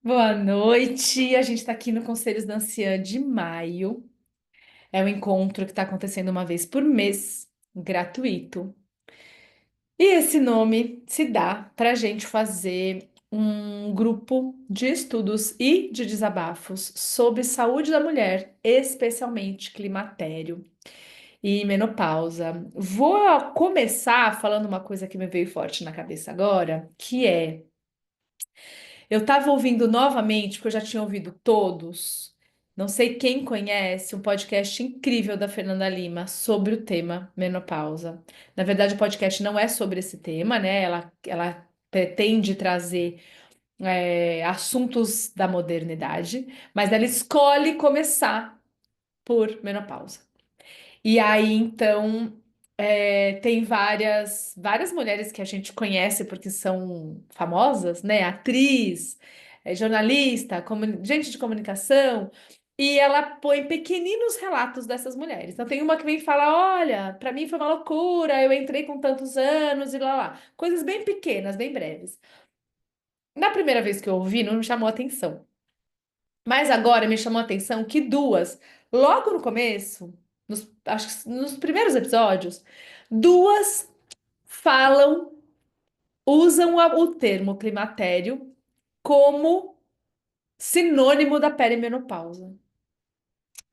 Boa noite. A gente está aqui no Conselhos da Anciã de maio. É um encontro que está acontecendo uma vez por mês, gratuito. E esse nome se dá para a gente fazer um grupo de estudos e de desabafos sobre saúde da mulher, especialmente climatério e menopausa. Vou começar falando uma coisa que me veio forte na cabeça agora, que é eu estava ouvindo novamente, porque eu já tinha ouvido todos. Não sei quem conhece um podcast incrível da Fernanda Lima sobre o tema menopausa. Na verdade, o podcast não é sobre esse tema, né? Ela pretende trazer assuntos da modernidade, mas ela escolhe começar por menopausa. E aí, então, tem várias mulheres que a gente conhece porque são famosas, né? Atriz, jornalista, gente de comunicação, e ela põe pequeninos relatos dessas mulheres. Então, tem uma que vem falar: olha, para mim foi uma loucura, eu entrei com tantos anos e lá, lá. Coisas bem pequenas, bem breves. Na primeira vez que eu ouvi, não me chamou atenção. Mas agora me chamou a atenção que duas, logo no começo, acho que nos primeiros episódios, duas falam, usam o termo climatério como sinônimo da perimenopausa,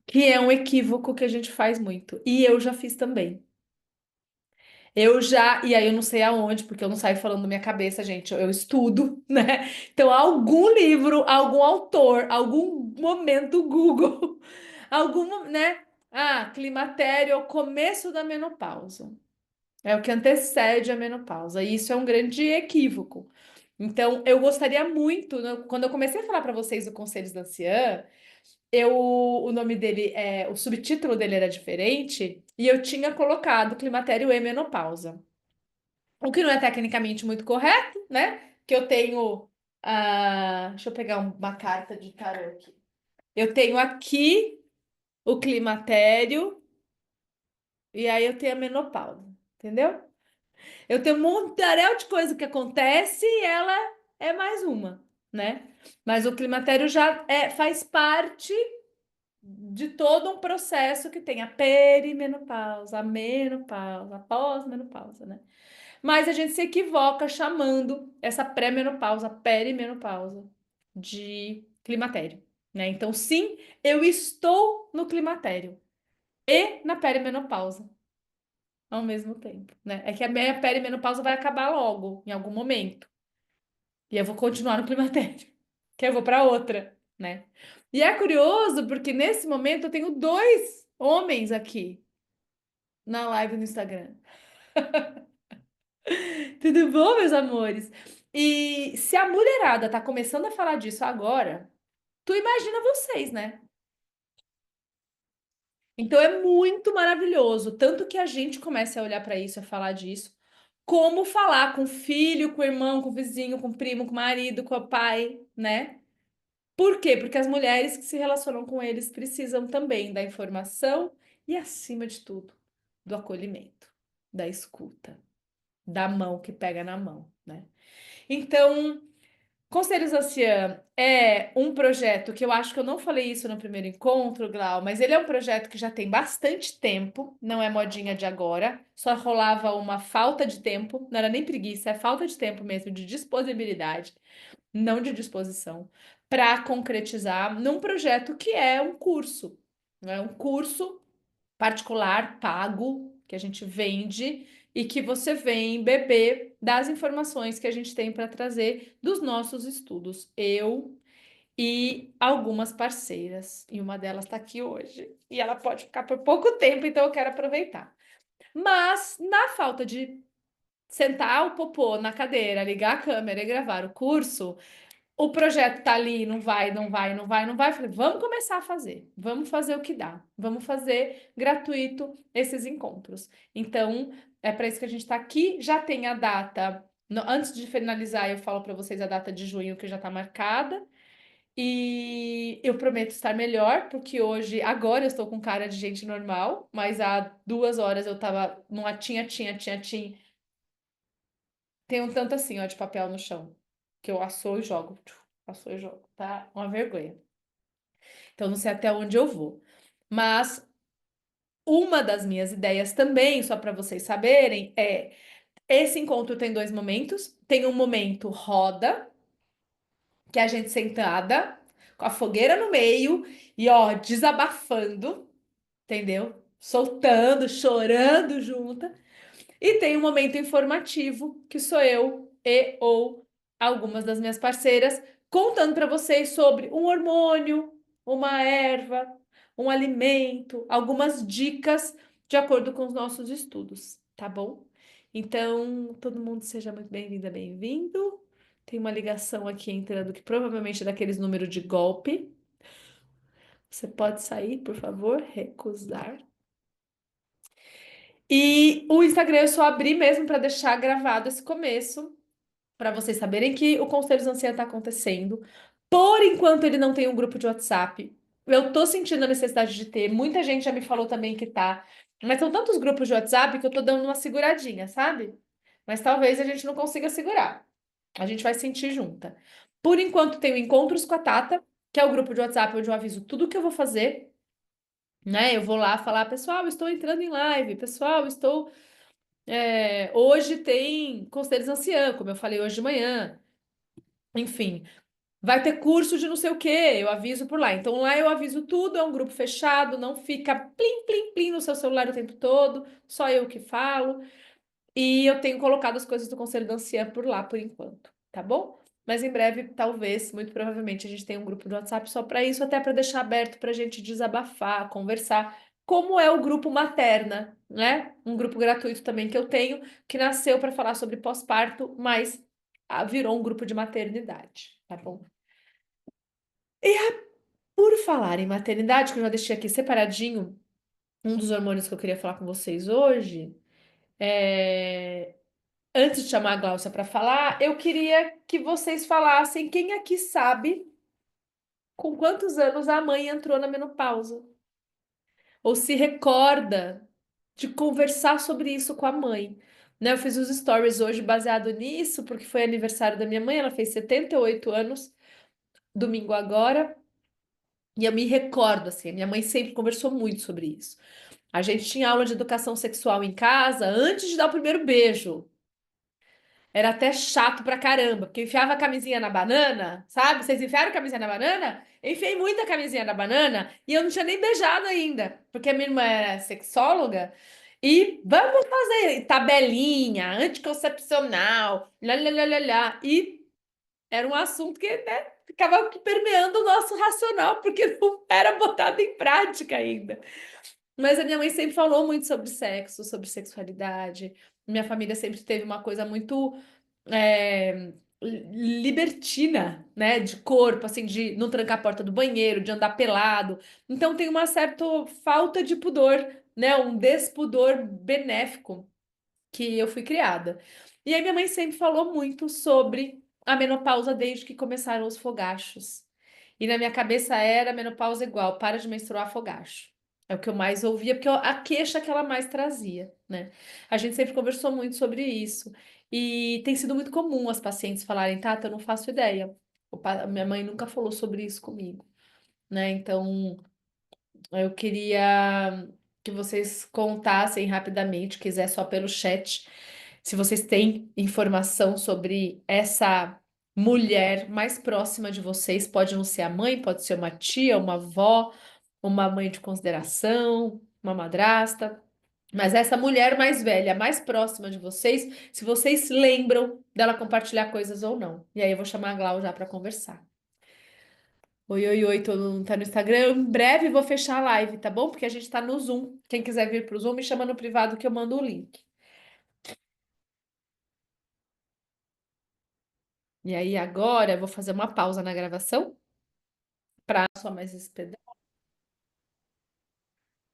que é um equívoco que a gente faz muito. E eu já fiz também. E aí eu não sei aonde, porque eu não saio falando da minha cabeça, gente, eu estudo, né? Então, algum livro, algum autor, algum momento Google, algum, né? Ah, climatério é o começo da menopausa. É o que antecede a menopausa. E isso é um grande equívoco. Então, eu gostaria muito, né, quando eu comecei a falar para vocês do Conselhos da Anciã, o nome dele, o subtítulo dele era diferente, e eu tinha colocado climatério e menopausa. O que não é tecnicamente muito correto, né? Que eu tenho. Deixa eu pegar uma carta de tarô aqui. Eu tenho aqui o climatério e aí eu tenho a menopausa, entendeu? Eu tenho um montaréu de coisa que acontece e ela é mais uma, né? Mas o climatério já faz parte de todo um processo que tem a perimenopausa, a menopausa, a pós-menopausa, né? Mas a gente se equivoca chamando essa pré-menopausa, perimenopausa de climatério, né? Então, sim, eu estou no climatério e na perimenopausa ao mesmo tempo, né? É que a minha perimenopausa vai acabar logo, em algum momento, e eu vou continuar no climatério, que eu vou para outra, né? E é curioso porque nesse momento eu tenho dois homens aqui na live no Instagram. Tudo bom, meus amores? E se a mulherada tá começando a falar disso agora, tu imagina vocês, né? Então é muito maravilhoso, tanto que a gente comece a olhar para isso, a falar disso, como falar com o filho, com o irmão, com o vizinho, com o primo, com o marido, com o pai, né? Por quê? Porque as mulheres que se relacionam com eles precisam também da informação e, acima de tudo, do acolhimento, da escuta, da mão que pega na mão, né? Então, Conselhos Ocean é um projeto que eu acho que eu não falei isso no primeiro encontro, Glau, mas ele é um projeto que já tem bastante tempo, não é modinha de agora, só rolava uma falta de tempo, não era nem preguiça, é falta de tempo mesmo, de disponibilidade, não de disposição, para concretizar num projeto que é um curso, é um curso particular, pago, que a gente vende e que você vem beber das informações que a gente tem para trazer dos nossos estudos. Eu e algumas parceiras. E uma delas está aqui hoje. E ela pode ficar por pouco tempo, então eu quero aproveitar. Mas, na falta de sentar o popô na cadeira, ligar a câmera e gravar o curso, o projeto tá ali, não vai, não vai, não vai, não vai. Eu falei, vamos começar a fazer, vamos fazer o que dá, vamos fazer gratuito esses encontros. Então, é para isso que a gente está aqui. Já tem a data, antes de finalizar, eu falo para vocês a data de junho que já está marcada. E eu prometo estar melhor, porque hoje, agora eu estou com cara de gente normal, mas há 2 horas eu tava numa tinha. Tem um tanto assim, ó, de papel no chão, que eu assou e jogo. Passou o jogo, tá? Uma vergonha. Então, não sei até onde eu vou. Mas uma das minhas ideias também, só para vocês saberem, é esse encontro tem dois momentos. Tem um momento roda, que é a gente sentada, com a fogueira no meio e ó, desabafando, entendeu? Soltando, chorando junta. E tem um momento informativo, que sou eu e ou algumas das minhas parceiras contando para vocês sobre um hormônio, uma erva, um alimento, algumas dicas de acordo com os nossos estudos, tá bom? Então, todo mundo seja muito bem-vinda, bem-vindo. Tem uma ligação aqui entrando que provavelmente é daqueles números de golpe. Você pode sair, por favor? Recusar. E o Instagram eu só abri mesmo para deixar gravado esse começo, para vocês saberem que o Conselhos Anciã está acontecendo. Por enquanto, ele não tem um grupo de WhatsApp. Eu tô sentindo a necessidade de ter. Muita gente já me falou também que tá. Mas são tantos grupos de WhatsApp que eu tô dando uma seguradinha, sabe? Mas talvez a gente não consiga segurar. A gente vai sentir junta. Por enquanto, tenho Encontros com a Tata, que é o grupo de WhatsApp onde eu aviso tudo o que eu vou fazer, né? Eu vou lá falar, pessoal, estou entrando em live, pessoal, estou. Hoje tem Conselhos Anciã, como eu falei hoje de manhã. Enfim, vai ter curso de não sei o quê, eu aviso por lá. Então lá eu aviso tudo, é um grupo fechado, não fica plim, plim, plim no seu celular o tempo todo, só eu que falo. E eu tenho colocado as coisas do Conselho da Anciã por lá por enquanto, tá bom? Mas em breve, talvez, muito provavelmente, a gente tenha um grupo de WhatsApp só para isso, até para deixar aberto para a gente desabafar, conversar, como é o grupo Materna, né? Um grupo gratuito também que eu tenho, que nasceu para falar sobre pós-parto, mas virou um grupo de maternidade, tá bom? Por falar em maternidade, que eu já deixei aqui separadinho, um dos hormônios que eu queria falar com vocês hoje, é... antes de chamar a Gláucia para falar, eu queria que vocês falassem quem aqui sabe com quantos anos a mãe entrou na menopausa, ou se recorda de conversar sobre isso com a mãe. Né, eu fiz os stories hoje baseado nisso, porque foi aniversário da minha mãe, ela fez 78 anos, domingo agora, e eu me recordo, assim, a minha mãe sempre conversou muito sobre isso. A gente tinha aula de educação sexual em casa antes de dar o primeiro beijo. Era até chato pra caramba, porque enfiava a camisinha na banana, sabe? Vocês enfiaram a camisinha na banana? Eu enfiei muita camisinha na banana e eu não tinha nem beijado ainda, porque a minha irmã era sexóloga. E vamos fazer tabelinha, anticoncepcional, lá, lá, lá, lá, lá. E era um assunto que, né, ficava permeando o nosso racional, porque não era botado em prática ainda. Mas a minha mãe sempre falou muito sobre sexo, sobre sexualidade. Minha família sempre teve uma coisa muito libertina, né? De corpo, assim, de não trancar a porta do banheiro, de andar pelado. Então tem uma certa falta de pudor, né? Um despudor benéfico que eu fui criada. E aí minha mãe sempre falou muito sobre a menopausa desde que começaram os fogachos. E na minha cabeça era menopausa igual, para de menstruar fogacho. É o que eu mais ouvia, porque a queixa que ela mais trazia, né? A gente sempre conversou muito sobre isso. E tem sido muito comum as pacientes falarem, Tata, eu não faço ideia. Minha mãe nunca falou sobre isso comigo, né? Então, eu queria que vocês contassem rapidamente, quiser só pelo chat, se vocês têm informação sobre essa mulher mais próxima de vocês, pode não ser a mãe, pode ser uma tia, uma avó, uma mãe de consideração, uma madrasta, mas essa mulher mais velha, mais próxima de vocês, se vocês lembram dela compartilhar coisas ou não. E aí eu vou chamar a Glau já para conversar. Oi, oi, oi, todo mundo tá no Instagram. Eu, em breve vou fechar a live, tá bom? Porque a gente tá no Zoom. Quem quiser vir pro Zoom, me chama no privado que eu mando o link. E aí agora eu vou fazer uma pausa na gravação para só mais esse pedaço.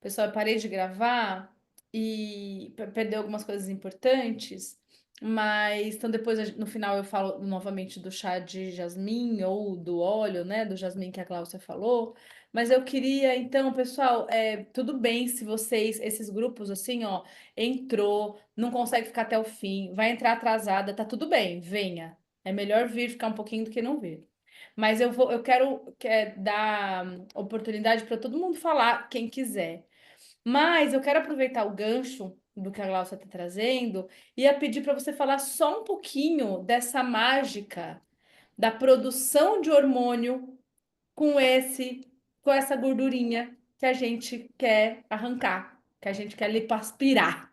Pessoal, eu parei de gravar e perder algumas coisas importantes, mas então depois no final eu falo novamente do chá de jasmim ou do óleo, né, do jasmim que a Cláudia falou. Mas eu queria, então, pessoal, tudo bem se vocês, esses grupos assim, ó, entrou, não consegue ficar até o fim, vai entrar atrasada, tá tudo bem, venha. É melhor vir ficar um pouquinho do que não vir. Mas eu quero dar oportunidade para todo mundo falar, quem quiser. Mas eu quero aproveitar o gancho do que a Glaucia está trazendo e ia pedir para você falar só um pouquinho dessa mágica da produção de hormônio com com essa gordurinha que a gente quer arrancar, que a gente quer lipoaspirar.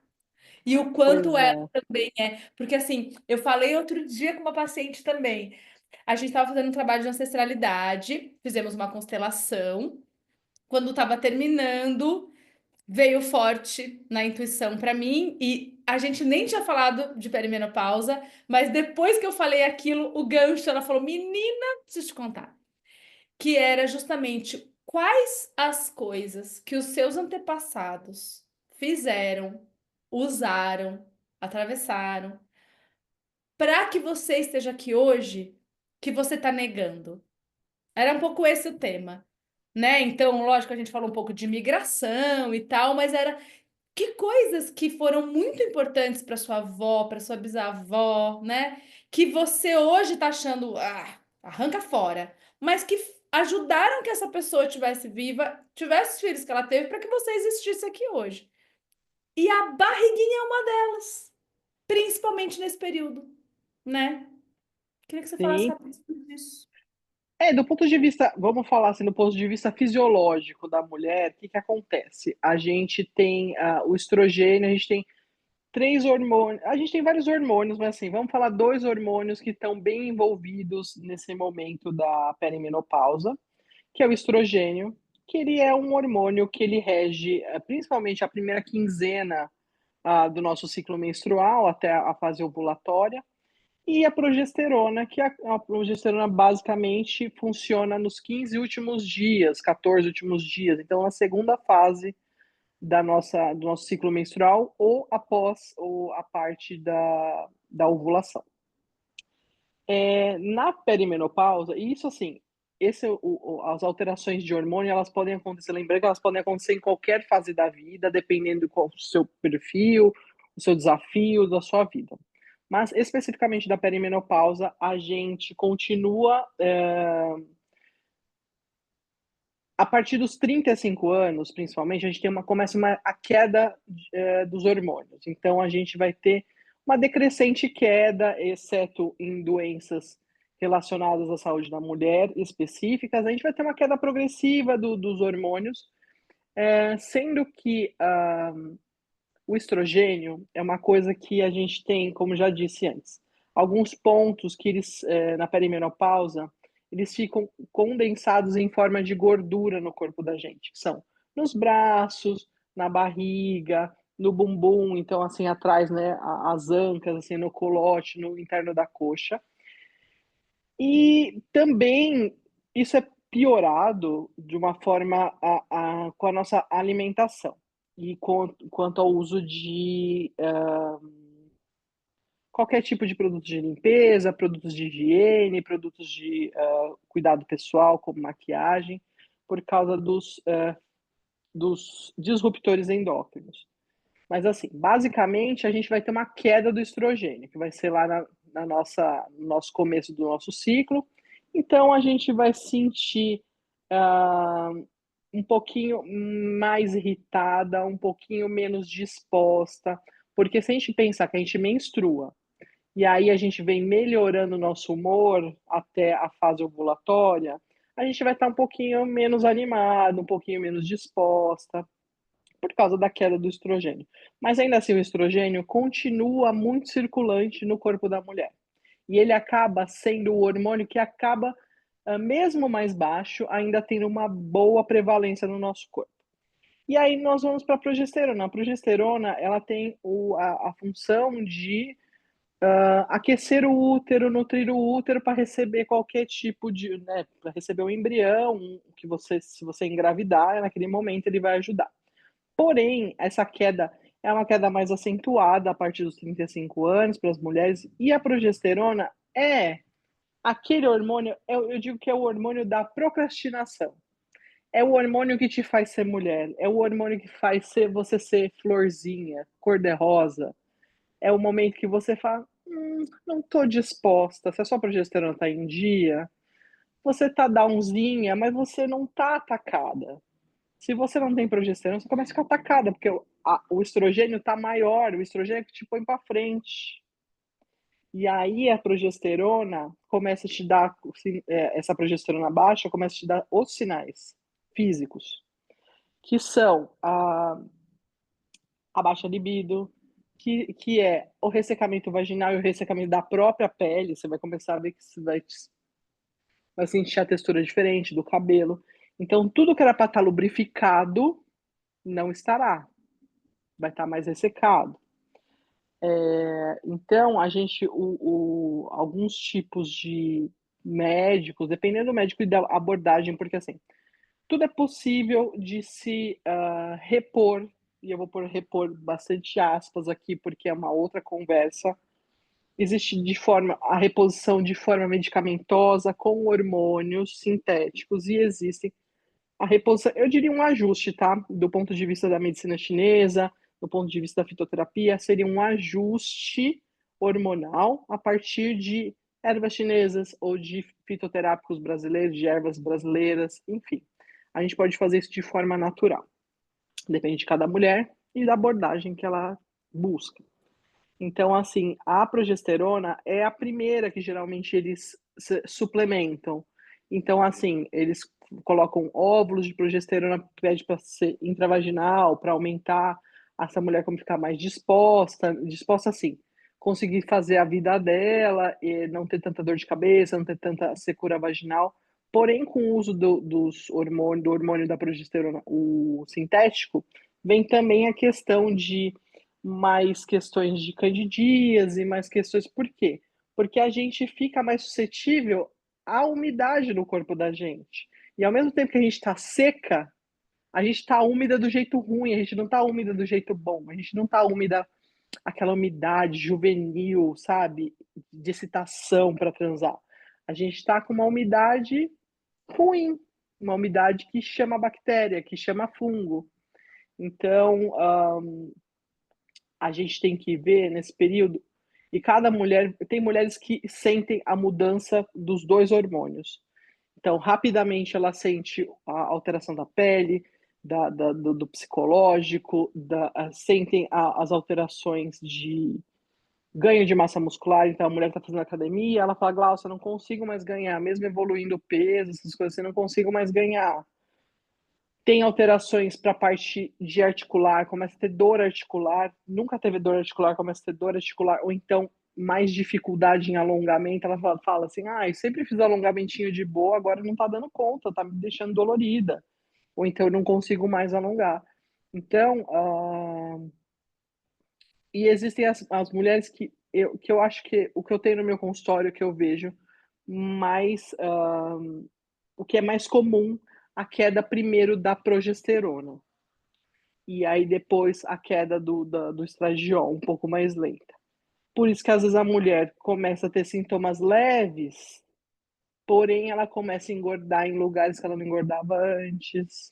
E o Pois quanto ela é. também é. Porque assim, eu falei outro dia com uma paciente também. A gente estava fazendo um trabalho de ancestralidade, fizemos uma constelação. Quando estava terminando, veio forte na intuição para mim e a gente nem tinha falado de perimenopausa, mas depois que eu falei aquilo, o gancho, ela falou: "Menina, preciso te contar", que era justamente quais as coisas que os seus antepassados fizeram, usaram, atravessaram para que você esteja aqui hoje, que você está negando. Era um pouco esse o tema, né? Então, lógico, a gente falou um pouco de migração e tal, mas era que coisas que foram muito importantes para sua avó, para sua bisavó, né? Que você hoje está achando, arranca fora, mas que ajudaram que essa pessoa estivesse viva, tivesse os filhos que ela teve para que você existisse aqui hoje. E a barriguinha é uma delas, principalmente nesse período, né? Queria que você falasse Sim. rapidinho disso. Do ponto de vista, vamos falar assim, do ponto de vista fisiológico da mulher, o que que acontece? A gente tem o estrogênio, a gente tem três hormônios, a gente tem vários hormônios, mas assim, vamos falar dois hormônios que estão bem envolvidos nesse momento da perimenopausa, que é o estrogênio, que ele é um hormônio que ele rege principalmente a primeira quinzena do nosso ciclo menstrual até a fase ovulatória, e a progesterona, que a progesterona basicamente funciona nos 15 últimos dias, 14 últimos dias, então na segunda fase do nosso ciclo menstrual ou após ou a parte da ovulação. Na perimenopausa, e isso assim, as alterações de hormônio, elas podem acontecer, lembrando que elas podem acontecer em qualquer fase da vida, dependendo do qual o seu perfil, o seu desafio, da sua vida. Mas especificamente da perimenopausa, a gente continua, a partir dos 35 anos, principalmente, a gente começa a queda dos hormônios. Então, a gente vai ter uma decrescente queda, exceto em doenças relacionadas à saúde da mulher específicas, a gente vai ter uma queda progressiva dos hormônios, sendo que o estrogênio é uma coisa que a gente tem, como já disse antes, alguns pontos que eles, na perimenopausa, eles ficam condensados em forma de gordura no corpo da gente, que são nos braços, na barriga, no bumbum, então assim atrás, né, as ancas, assim no culote, no interno da coxa. E também isso é piorado de uma forma com a nossa alimentação e quanto ao uso de qualquer tipo de produto de limpeza, produtos de higiene, produtos de cuidado pessoal, como maquiagem, por causa dos disruptores endócrinos. Mas assim, basicamente a gente vai ter uma queda do estrogênio, que vai ser lá no nosso começo do nosso ciclo. Então a gente vai sentir ah, um pouquinho mais irritada, um pouquinho menos disposta, porque se a gente pensar que a gente menstrua e aí a gente vem melhorando o nosso humor até a fase ovulatória, a gente vai estar um pouquinho menos animado, um pouquinho menos disposta por causa da queda do estrogênio. Mas ainda assim, o estrogênio continua muito circulante no corpo da mulher. E ele acaba sendo o hormônio que acaba, mesmo mais baixo, ainda tendo uma boa prevalência no nosso corpo. E aí nós vamos para a progesterona. A progesterona, ela tem a função de aquecer o útero, nutrir o útero para receber qualquer tipo de, né, para receber um embrião, que você, se você engravidar, naquele momento ele vai ajudar. Porém, essa queda é uma queda mais acentuada a partir dos 35 anos para as mulheres, e a progesterona é aquele hormônio, eu digo que é o hormônio da procrastinação. É o hormônio que te faz ser mulher, é o hormônio que faz você ser florzinha, cor-de-rosa. É o momento que você fala, não estou disposta, se a sua progesterona está em dia, você tá downzinha, mas você não tá atacada. Se você não tem progesterona, você começa a ficar atacada, porque o estrogênio tá maior, o estrogênio é que te põe para frente. E aí a progesterona começa a te dar, essa progesterona baixa começa a te dar os sinais físicos, que são a baixa libido, que é o ressecamento vaginal e o ressecamento da própria pele. Você vai começar a ver que você vai sentir a textura diferente do cabelo. Então, tudo que era para estar lubrificado não estará, vai estar mais ressecado. Então, a gente, alguns tipos de médicos, dependendo do médico e da abordagem, porque assim, tudo é possível de se repor, e eu vou pôr repor bastante aspas aqui, porque é uma outra conversa. Existe a reposição de forma medicamentosa com hormônios sintéticos, e existem a reposição, eu diria um ajuste, tá? Do ponto de vista da medicina chinesa, do ponto de vista da fitoterapia, seria um ajuste hormonal a partir de ervas chinesas ou de fitoterápicos brasileiros, de ervas brasileiras, enfim. A gente pode fazer isso de forma natural. Depende de cada mulher e da abordagem que ela busca. Então, assim, a progesterona é a primeira que geralmente eles suplementam. Então, assim, eles colocam óvulos de progesterona, pede para ser intravaginal, para aumentar essa mulher como ficar mais disposta assim, conseguir fazer a vida dela, e não ter tanta dor de cabeça, não ter tanta secura vaginal. Porém, com o uso do hormônio da progesterona, o sintético, vem também a questão de mais questões de candidíase, mais questões. Por quê? Porque a gente fica mais suscetível à umidade no corpo da gente. E ao mesmo tempo que a gente está seca, a gente está úmida do jeito ruim, a gente não está úmida do jeito bom, a gente não está úmida, aquela umidade juvenil, sabe? De excitação para transar. A gente está com uma umidade ruim, uma umidade que chama bactéria, que chama fungo. Então, a gente tem que ver nesse período, e cada mulher, tem mulheres que sentem a mudança dos dois hormônios. Então, rapidamente ela sente a alteração da pele, do psicológico, sentem as alterações de ganho de massa muscular. Então, a mulher está fazendo academia, ela fala, Glaucia, eu não consigo mais ganhar, mesmo evoluindo o peso, essas coisas, assim, não consigo mais ganhar. Tem alterações para a parte de articular, começa a ter dor articular, nunca teve dor articular, começa a ter dor articular, ou então mais dificuldade em alongamento. Ela fala assim: ah, eu sempre fiz alongamentinho de boa, agora não tá dando conta, tá me deixando dolorida, ou então eu não consigo mais alongar. Então, e existem as mulheres que eu acho que o que eu tenho no meu consultório, que eu vejo mais, o que é mais comum, a queda primeiro da progesterona. E aí depois a queda do estradiol, um pouco mais lenta. Por isso que às vezes a mulher começa a ter sintomas leves, porém ela começa a engordar em lugares que ela não engordava antes.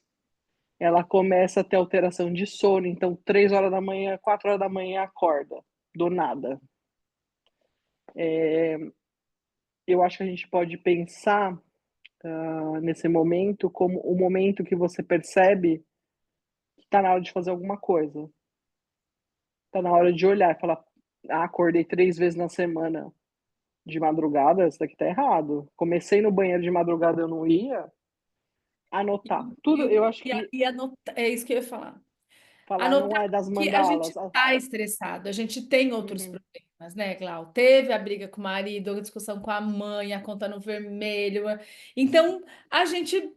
Ela começa a ter alteração de sono, então 3 horas da manhã, 4 horas da manhã acorda, do nada. Eu acho que a gente pode pensar nesse momento como o momento que você percebe que está na hora de fazer alguma coisa. Está na hora de olhar e falar, ah, acordei 3 vezes na semana de madrugada, isso daqui tá errado. Comecei no banheiro de madrugada, eu não ia. Anotar. Tudo, eu acho que E anotar, é isso que eu ia falar. falar não Anotar é das que a gente mandalas. está estressado, a gente tem outros Uhum. problemas, né, Glau? Teve a briga com o marido, a discussão com a mãe, a conta no vermelho. Então, a gente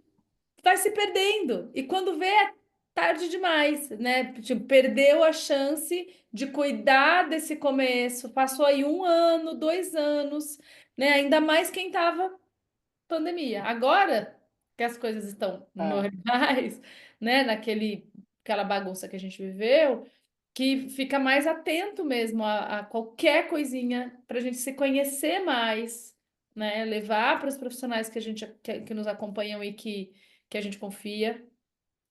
vai se perdendo. E quando vê, é tarde demais, né? Tipo, perdeu a chance de cuidar desse começo. Passou aí 1 ano, 2 anos, né? Ainda mais quem estava pandemia. Agora que as coisas estão É. normais, né, aquela bagunça que a gente viveu, que fica mais atento mesmo a qualquer coisinha para a gente se conhecer mais, né, levar para os profissionais que nos acompanham e que a gente confia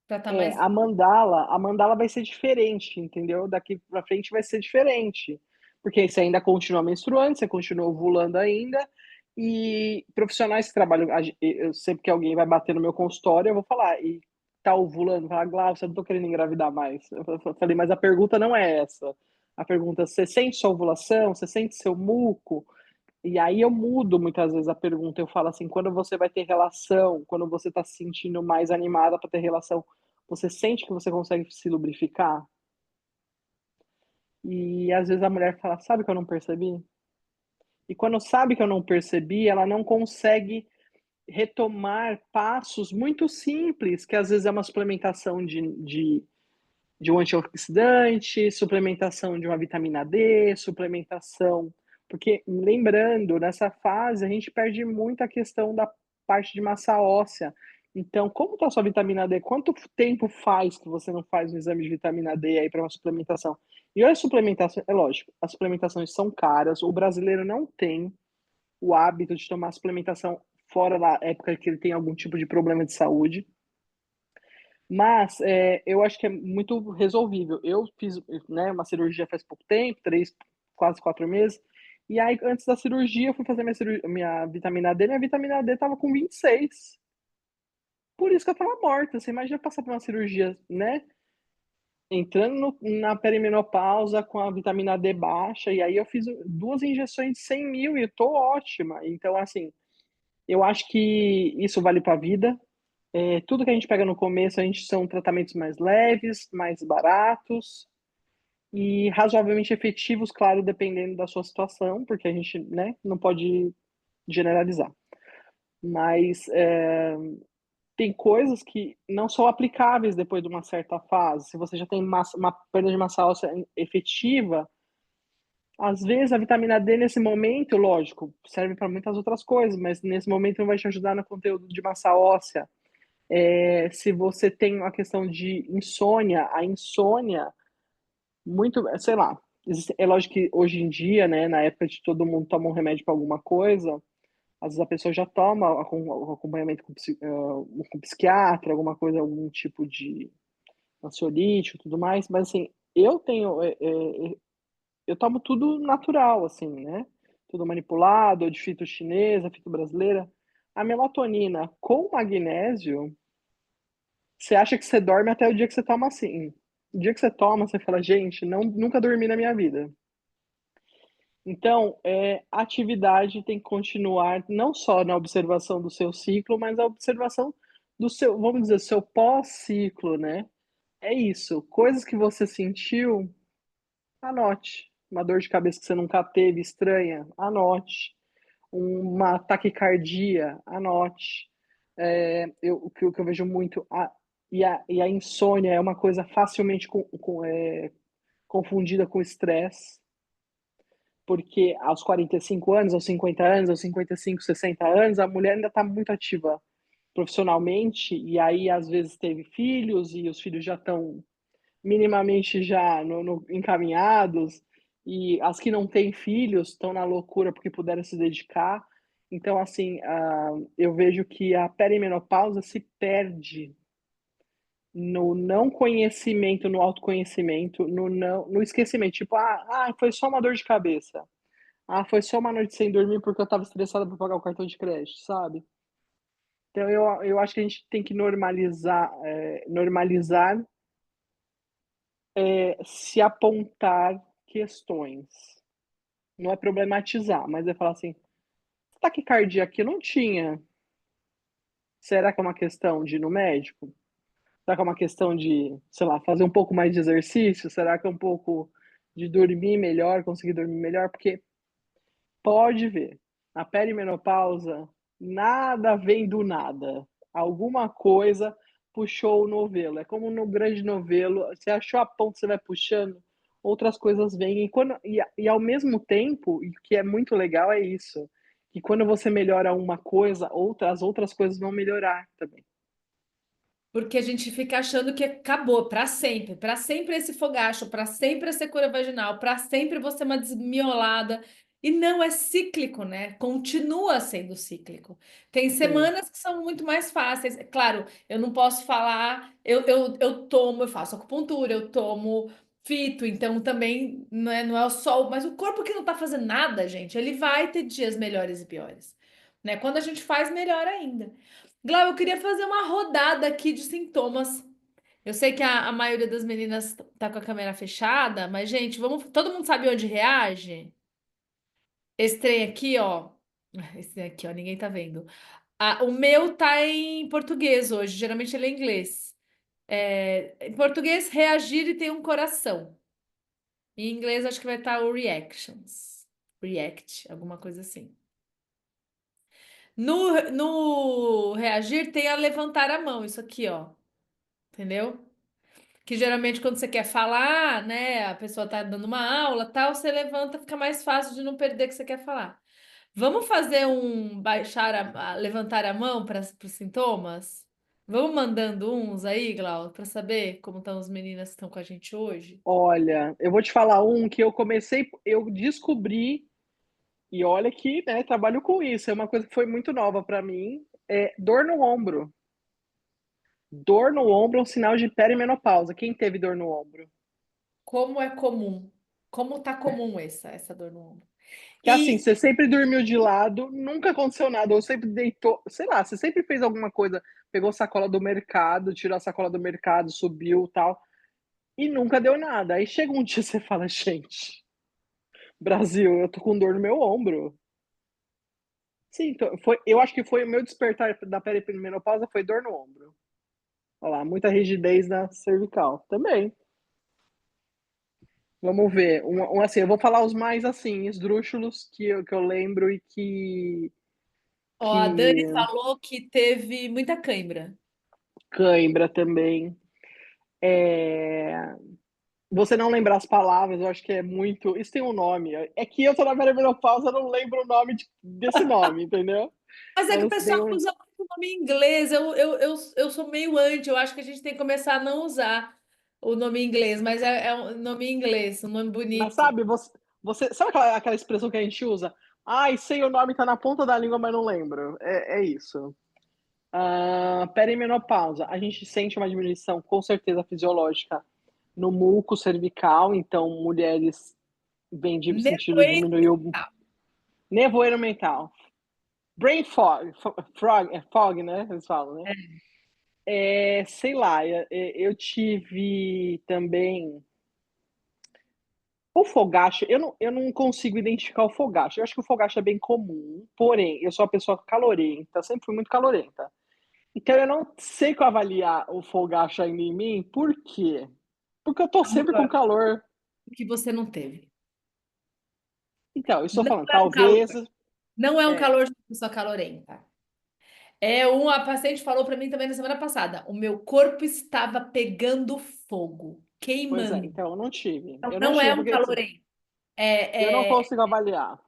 para estar mais. A mandala vai ser diferente, entendeu? Daqui para frente vai ser diferente. Porque você ainda continua menstruando, você continua ovulando ainda, E profissionais que trabalham, eu sempre que alguém vai bater no meu consultório, eu vou falar, e tá ovulando, falar, Glaucia, eu não tô querendo engravidar mais. Eu falei, mas a pergunta não é essa. A pergunta é, você sente sua ovulação? Você sente seu muco? E aí eu mudo muitas vezes a pergunta, eu falo assim, quando você vai ter relação, quando você tá se sentindo mais animada para ter relação, você sente que você consegue se lubrificar? E às vezes a mulher fala, sabe que eu não percebi? E quando sabe que eu não percebi, ela não consegue retomar passos muito simples, que às vezes é uma suplementação de um antioxidante, suplementação de uma vitamina D, suplementação. Porque, lembrando, nessa fase a gente perde muito a questão da parte de massa óssea. Então, como está a sua vitamina D? Quanto tempo faz que você não faz um exame de vitamina D aí para uma suplementação? E as suplementações, é lógico, as suplementações são caras, o brasileiro não tem o hábito de tomar suplementação fora da época que ele tem algum tipo de problema de saúde. Mas eu acho que é muito resolvível. Eu fiz, né, uma cirurgia faz pouco tempo, 3, quase 4 meses. E aí, antes da cirurgia, eu fui fazer minha vitamina D. Minha vitamina D estava com 26. Por isso que eu estava morta. Você imagina passar por uma cirurgia, né? Entrando na perimenopausa com a vitamina D baixa. E aí eu fiz 2 injeções de 100 mil e eu tô ótima. Então, assim, eu acho que isso vale para a vida. Tudo que a gente pega no começo, a gente são tratamentos mais leves, mais baratos e razoavelmente efetivos, claro, dependendo da sua situação, porque a gente, né, não pode generalizar. Mas tem coisas que não são aplicáveis depois de uma certa fase. Se você já tem uma perda de massa óssea efetiva, às vezes a vitamina D nesse momento, lógico, serve para muitas outras coisas, mas nesse momento não vai te ajudar no conteúdo de massa óssea. Se você tem uma questão de insônia, a insônia, muito, sei lá, é lógico que hoje em dia, né, na época de todo mundo toma um remédio para alguma coisa, às vezes a pessoa já toma acompanhamento com psiquiatra, alguma coisa, algum tipo de ansiolítico e tudo mais, mas assim, eu tomo tudo natural, assim, né? Tudo manipulado, de fito chinesa, fito brasileira. A melatonina com magnésio, você acha que você dorme até o dia que você toma assim. O dia que você toma, você fala, gente, não, nunca dormi na minha vida. Então, a atividade tem que continuar não só na observação do seu ciclo, mas a observação do seu, vamos dizer, seu pós-ciclo, né? É isso. Coisas que você sentiu, anote. Uma dor de cabeça que você nunca teve, estranha, anote. Uma taquicardia, anote. O que eu vejo muito, e a insônia é uma coisa facilmente confundida com estresse, porque aos 45 anos, aos 50 anos, aos 55, 60 anos, a mulher ainda está muito ativa profissionalmente, e aí às vezes teve filhos, e os filhos já estão minimamente já encaminhados, e as que não têm filhos estão na loucura porque puderam se dedicar. Então, assim, eu vejo que a perimenopausa se perde no não conhecimento, no autoconhecimento, no esquecimento. Tipo, foi só uma dor de cabeça. Foi só uma noite sem dormir porque eu estava estressada por pagar o cartão de crédito, sabe? Então, eu acho que a gente tem que normalizar se apontar questões. Não é problematizar, mas é falar assim, taquicardia aqui não tinha. Será que é uma questão de ir no médico? Será que é uma questão de, sei lá, fazer um pouco mais de exercício? Será que é um pouco de dormir melhor, conseguir dormir melhor? Porque pode ver, na perimenopausa, nada vem do nada. Alguma coisa puxou o novelo. É como no grande novelo, você achou a ponta, você vai puxando, outras coisas vêm. E ao mesmo tempo, e o que é muito legal é isso, que quando você melhora uma coisa, as outras coisas vão melhorar também. Porque a gente fica achando que acabou para sempre esse fogacho, para sempre essa cura vaginal, para sempre você uma desmiolada. E não é cíclico, né? Continua sendo cíclico. Tem Sim, semanas que são muito mais fáceis. É claro, eu não posso falar, eu faço acupuntura, eu tomo fito, então também não é o sol, mas o corpo que não tá fazendo nada, gente, ele vai ter dias melhores e piores. né? Quando a gente faz, melhor ainda. Glau, eu queria fazer uma rodada aqui de sintomas. Eu sei que a maioria das meninas tá com a câmera fechada, mas, gente, vamos. Todo mundo sabe onde reage? Esse trem aqui, ó. Esse trem aqui, ó, ninguém tá vendo. O meu tá em português hoje, geralmente ele é em inglês. Em português, reagir e tem um coração. Em inglês, acho que vai estar o reactions. React, alguma coisa assim. No reagir, tem a levantar a mão, isso aqui, ó. Entendeu? Que geralmente quando você quer falar, né, a pessoa tá dando uma aula, tal, você levanta, fica mais fácil de não perder o que você quer falar. Vamos fazer um baixar levantar a mão para os sintomas? Vamos mandando uns aí, Glau, para saber como estão as meninas que estão com a gente hoje? Olha, eu vou te falar um que eu descobri, e olha que, né, trabalho com isso, é uma coisa que foi muito nova para mim, é dor no ombro. Dor no ombro é um sinal de perimenopausa. Quem teve dor no ombro? Como é comum? Como tá comum essa dor no ombro? Que assim, E você sempre dormiu de lado, nunca aconteceu nada, ou sempre deitou, sei lá, você sempre fez alguma coisa, pegou sacola do mercado, tirou a sacola do mercado, subiu, tal, e nunca deu nada. Aí chega um dia e você fala, gente, Brasil, eu tô com dor no meu ombro. Sim, então, eu acho que foi o meu despertar da perimenopausa foi dor no ombro. Olha lá, muita rigidez na cervical. Também. Vamos ver. Assim, eu vou falar os mais assim, esdrúxulos que eu lembro e ó, a que Dani falou que teve muita cãibra. cãibra também. É, você não lembrar as palavras, eu acho que é muito. Isso tem um nome. É que eu tô na perimenopausa, eu não lembro o nome desse nome, entendeu? Mas é que o Mas pessoal tem um. usa muito o nome em inglês. Eu sou meio anti. Eu acho que a gente tem que começar a não usar o nome em inglês, mas é um nome em inglês, um nome Mas bonito. sabe, sabe aquela expressão que a gente usa? Ai, sei o nome, tá na ponta da língua, mas não lembro. É isso. Perimenopausa. A gente sente uma diminuição, com certeza, fisiológica no muco cervical, então mulheres vêm de sentido Nevoeiro diminuiu mental. nevoeiro mental. Brain fog, fog, né? Eles falam, né? Sei lá, eu tive também o fogacho. Eu não consigo identificar o fogacho. Eu acho que o fogacho é bem comum, porém, eu sou uma pessoa calorenta, sempre fui muito calorenta. Então eu não sei como avaliar o fogacho ainda em mim, por quê? Porque eu tô sempre com Amor, calor. que você não teve. Então, eu estou Não falando, é um calor. talvez. Não é um É, calor de pessoa calorenta. A paciente falou para mim também na semana passada. O meu corpo estava pegando fogo, pois é, queimando. então eu não tive. Então Eu não não é tive, um porque assim, calorento. eu não É, consigo avaliar.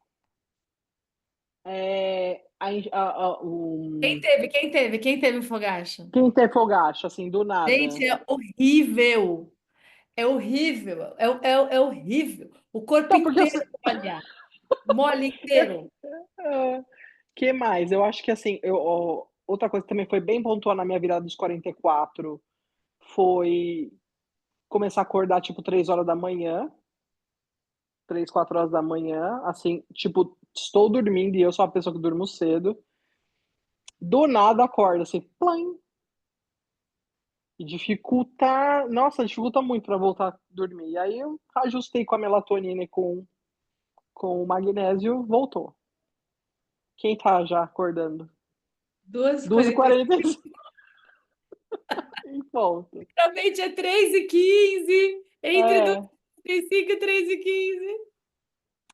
Quem teve? Quem teve? Quem teve o fogacho? Quem tem fogacho, assim, do Gente, nada. é horrível. É horrível. É horrível. O corpo Então, porque eu, inteiro molha. Molha eu, inteiro. que mais? Eu acho que assim, outra coisa que também foi bem pontual na minha virada dos 44 foi começar a acordar tipo 3 horas da manhã, 3, 4 horas da manhã, assim, tipo, estou dormindo e eu sou uma pessoa que durmo cedo. Do nada acorda, assim, plim, e dificulta muito para voltar a dormir. E aí eu ajustei com a melatonina e com o magnésio, voltou. Quem tá já acordando? 2h45. 2h45 em ponto. Geralmente é 3h15. Entre duas É, e 45 e 3h15.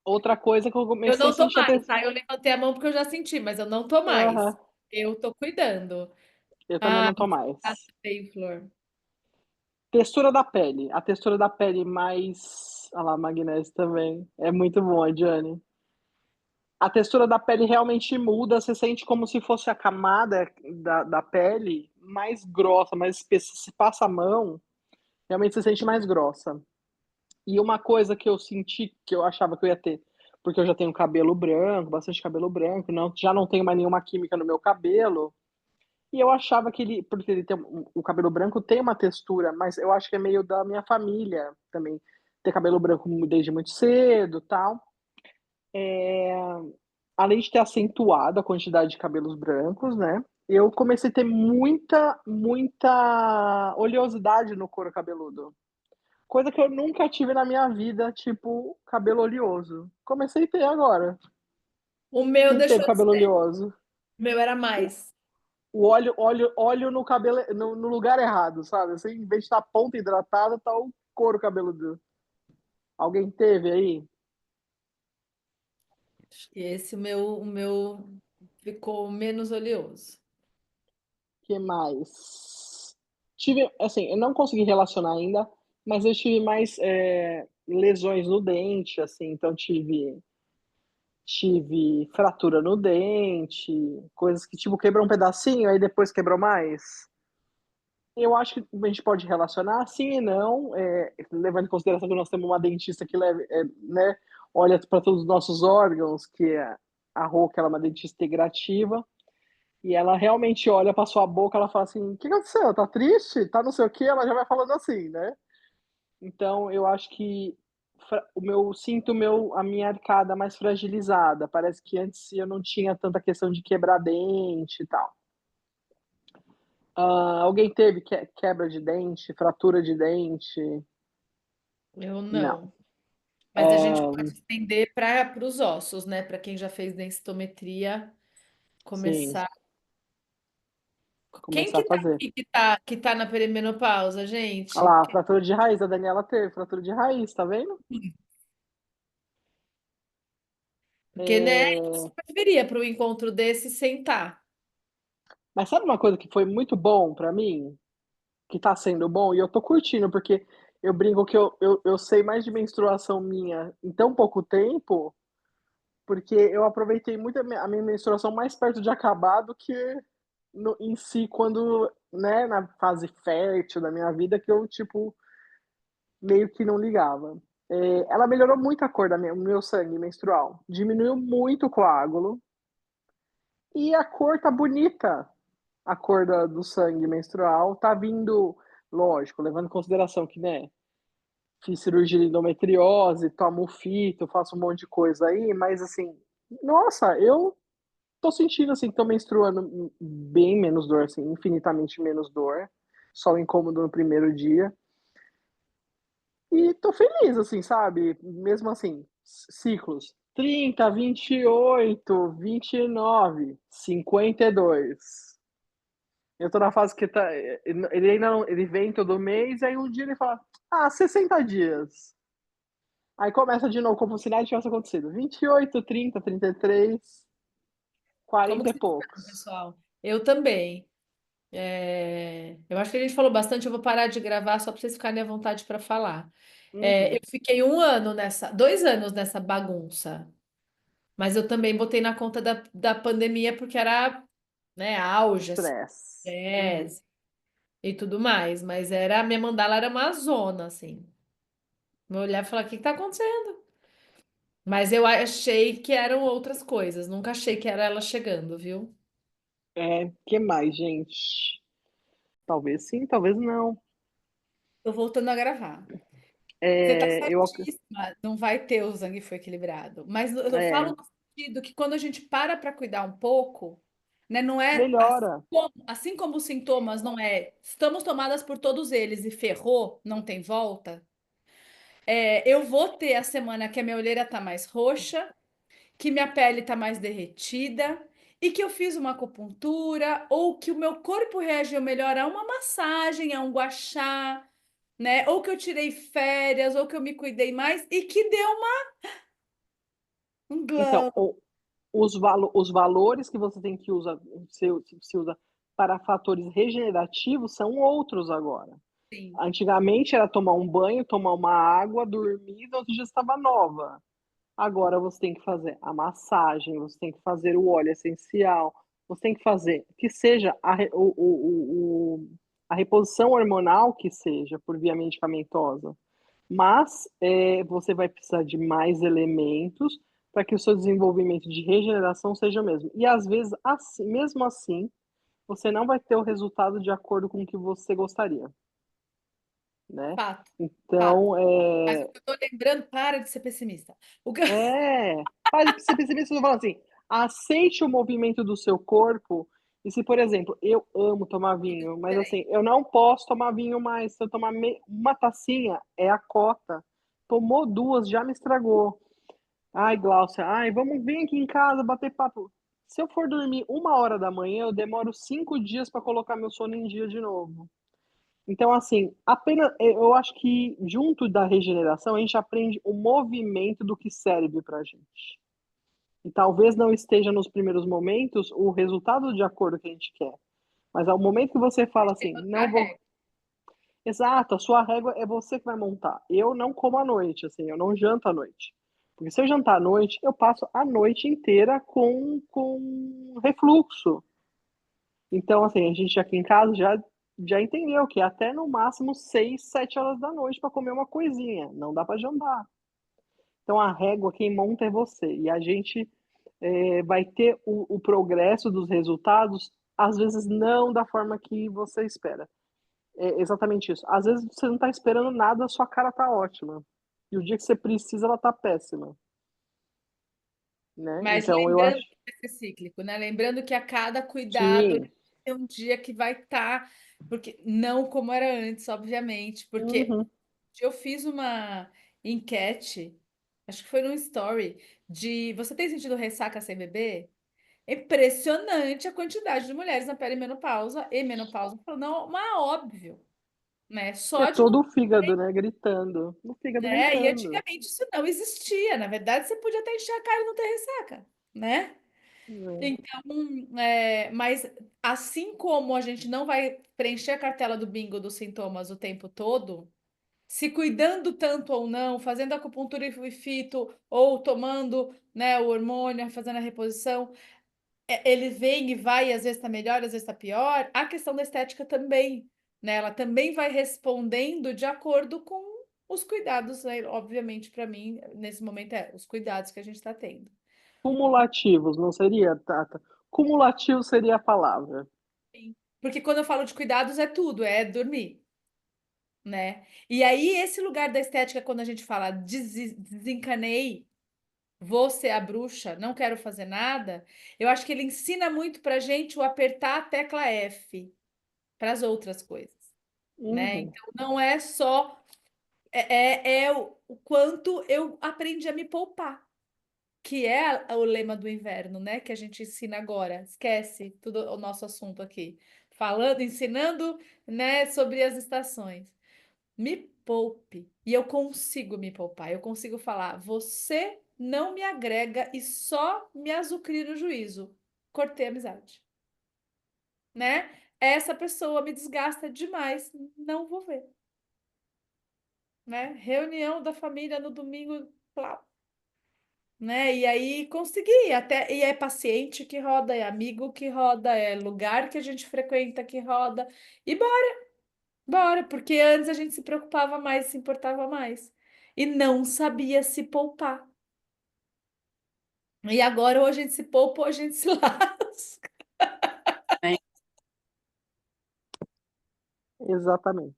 outra coisa que eu Eu comecei a não tô sentir mais, até. tá? Eu levantei a mão porque eu já senti, mas eu não tô mais. Aham, Eu tô cuidando. eu também Ah, não tô tá mais. feio, Flor. Textura da pele. A textura da pele mais. Olha lá, magnésio também. É muito bom, Diane. A textura da pele realmente muda, você sente como se fosse a camada da pele mais grossa, mais espessa. Se passa a mão, realmente você sente mais grossa. E uma coisa que eu senti, que eu achava que eu ia ter, porque eu já tenho cabelo branco, bastante cabelo branco, já não tenho mais nenhuma química no meu cabelo, e eu achava que ele, porque ele tem o cabelo branco tem uma textura, mas eu acho que é meio da minha família também, ter cabelo branco desde muito cedo, tal. além de ter acentuado a quantidade de cabelos brancos, né? Eu comecei a ter muita oleosidade no couro cabeludo. Coisa que eu nunca tive na minha vida, tipo, cabelo oleoso. Comecei a ter agora. O meu Quem que teve deixou de cabelo ser. oleoso? O meu era O, mais. o óleo no cabelo, no lugar errado, sabe? Assim, em vez de estar a ponta hidratada, tá o couro cabeludo. Alguém teve aí? Acho que esse o meu ficou menos oleoso. Que mais? Tive, assim, eu não consegui relacionar ainda, mas eu tive mais lesões no dente, assim, então tive fratura no dente, coisas que tipo quebrou um pedacinho, aí depois quebrou mais. Eu acho que a gente pode relacionar sim e não, levando em consideração que nós temos uma dentista que leva, né, olha para todos os nossos órgãos, que é a Rô, que ela é uma dentista integrativa. E ela realmente olha para sua boca, ela fala assim: o que aconteceu? Tá triste? Tá não sei o quê? Ela já vai falando assim, né? Então eu acho que sinto a minha arcada mais fragilizada. Parece que antes eu não tinha tanta questão de quebrar dente e tal. Alguém teve quebra de dente, fratura de dente? Eu Não. não. Mas a gente pode estender para os ossos, né? Para quem já fez densitometria, Sim, começar. Quem começar a que tá fazer. aqui que tá na perimenopausa, Olha gente? lá, fratura de raiz, a Daniela teve fratura de raiz, tá vendo? Porque, né, eu É, super viria para um encontro desse sentar. mas sabe uma coisa que foi muito bom para mim? Que tá sendo bom e eu tô curtindo, porque eu brinco que eu sei mais de menstruação minha em tão pouco tempo, porque eu aproveitei muito a minha menstruação mais perto de acabar do que em si, quando, né, na fase fértil da minha vida, que eu, tipo, meio que não ligava. Ela melhorou muito a cor do meu sangue menstrual, diminuiu muito o coágulo e a cor tá bonita. A cor do sangue menstrual tá vindo, lógico, levando em consideração que, né, fiz cirurgia de endometriose, tomo fito, faço um monte de coisa aí, mas assim, nossa, eu tô sentindo assim, tô menstruando bem menos dor, assim, infinitamente menos dor, só o incômodo no primeiro dia. E tô feliz, assim, sabe? Mesmo assim, ciclos 30, 28, 29, 52. Eu tô na fase que tá. Ele ainda não, ele vem todo mês, aí um dia ele fala: Ah, 60 dias. Aí começa de novo, como se nada tivesse acontecido. 28, 30, 33, Como 40 que e vocês estão, poucos. pessoal? Eu também. Eu acho que a gente falou bastante, eu vou parar de gravar só para vocês ficarem à vontade para falar. Eu Uhum. fiquei 1 ano 2 anos nessa bagunça, mas eu também botei na conta da pandemia porque era, né, auge, assim, Estresse. Uhum. estresse e tudo mais, mas a minha mandala era uma zona, assim. Eu olhava e falava, o que que tá acontecendo? Mas eu achei que eram outras coisas, nunca achei que era ela chegando, viu? Que mais, gente? Talvez sim, talvez não. Tô voltando a gravar. Você tá É, eu, certíssima, não vai ter o sangue foi equilibrado. Mas eu falo é, no sentido que quando a gente para cuidar um pouco, né, não é melhora. assim como os sintomas não é estamos tomadas por todos eles e ferrou, não tem volta. Eu vou ter a semana que a minha olheira tá mais roxa, que minha pele tá mais derretida e que eu fiz uma acupuntura ou que o meu corpo reagiu melhor a uma massagem, a um gua sha, né? Ou que eu tirei férias, ou que eu me cuidei mais e que deu um Então, glow. os valores que você tem que usar, se usa para fatores regenerativos são outros agora. Sim, Antigamente era tomar um banho, tomar uma água, dormir, no outro dia estava nova. Agora você tem que fazer a massagem, você tem que fazer o óleo essencial, você tem que fazer que seja a reposição hormonal que seja por via medicamentosa. Mas você vai precisar de mais elementos para que o seu desenvolvimento de regeneração seja o mesmo. E às vezes, assim, mesmo assim, você não vai ter o resultado de acordo com o que você gostaria, né? fato, fato. Então, Mas o que eu tô lembrando, para de ser pessimista. O que eu- Faz ser pessimista, eu falo assim. aceite o movimento do seu corpo. E se, por exemplo, eu amo tomar vinho, mas Diferente. assim, eu não posso tomar vinho mais. Se eu tomar uma tacinha, é a cota. Tomou duas, já me estragou. Ai, Glaucia, ai, vamos vir aqui em casa bater papo. Se eu for dormir 1 hora da manhã, eu demoro 5 dias para colocar meu sono em dia de novo. Então, assim, apenas eu acho que junto da regeneração a gente aprende o movimento do que serve para a gente. E talvez não esteja nos primeiros momentos o resultado de acordo com o que a gente quer. Mas ao momento que você fala Tem assim, outra não vou. regra. Exato, a sua régua é você que vai montar. Eu não como à noite, assim, eu não janto à noite. Porque se eu jantar à noite, eu passo a noite inteira com refluxo. Então, assim, a gente aqui em casa já entendeu que até no máximo 6, 7 horas da noite para comer uma coisinha. Não dá para jantar. Então, a régua, quem monta é você. E a gente vai ter o progresso dos resultados, às vezes não da forma que você espera. É exatamente isso. Às vezes você não está esperando nada, a sua cara tá ótima. E o dia que você precisa, ela tá péssima, né? Mas Então eu lembrando acho. que vai ser cíclico, né? Lembrando que a cada cuidado Sim. tem um dia que vai estar, porque não como era antes, obviamente, porque Uhum. eu fiz uma enquete, acho que foi no story, de você tem sentido ressaca sem beber? É impressionante a quantidade de mulheres na perimenopausa e menopausa falando, não, mas é óbvio, né? É Só de não, todo o fígado, né? Gritando. O fígado né? E gritando. antigamente isso não existia. Na verdade, você podia até encher a cara e não ter ressaca, né? É. Então, mas assim como a gente não vai preencher a cartela do bingo dos sintomas o tempo todo, se cuidando tanto ou não, fazendo acupuntura e fito, ou tomando, né, o hormônio, fazendo a reposição, ele vem e vai, e às vezes está melhor, às vezes está pior. A questão da estética também, né? Ela também vai respondendo de acordo com os cuidados, né? Obviamente, para mim, nesse momento, os cuidados que a gente está tendo. Cumulativos, não seria, Tata? Cumulativo seria a palavra. Sim. Porque quando eu falo de cuidados, é tudo, é dormir, né? E aí, esse lugar da estética, quando a gente fala desencanei, vou ser a bruxa, não quero fazer nada, eu acho que ele ensina muito pra gente o apertar a tecla F para as outras coisas, né? Uhum. Então, não é só, é o quanto eu aprendi a me poupar. Que é o lema do inverno, né? Que a gente ensina agora. Esquece tudo o nosso assunto aqui. Falando, ensinando, né, sobre as estações. Me poupe. E eu consigo me poupar. Eu consigo falar, você não me agrega e só me azucria no juízo. Cortei a amizade, né? Essa pessoa me desgasta demais. Não vou ver, né? Reunião da família no domingo, plau, né? E aí consegui, até e é paciente que roda, é amigo que roda, é lugar que a gente frequenta que roda. E bora, porque antes a gente se preocupava mais, se importava mais e não sabia se poupar. E agora ou a gente se poupa ou a gente se lasca. Exatamente.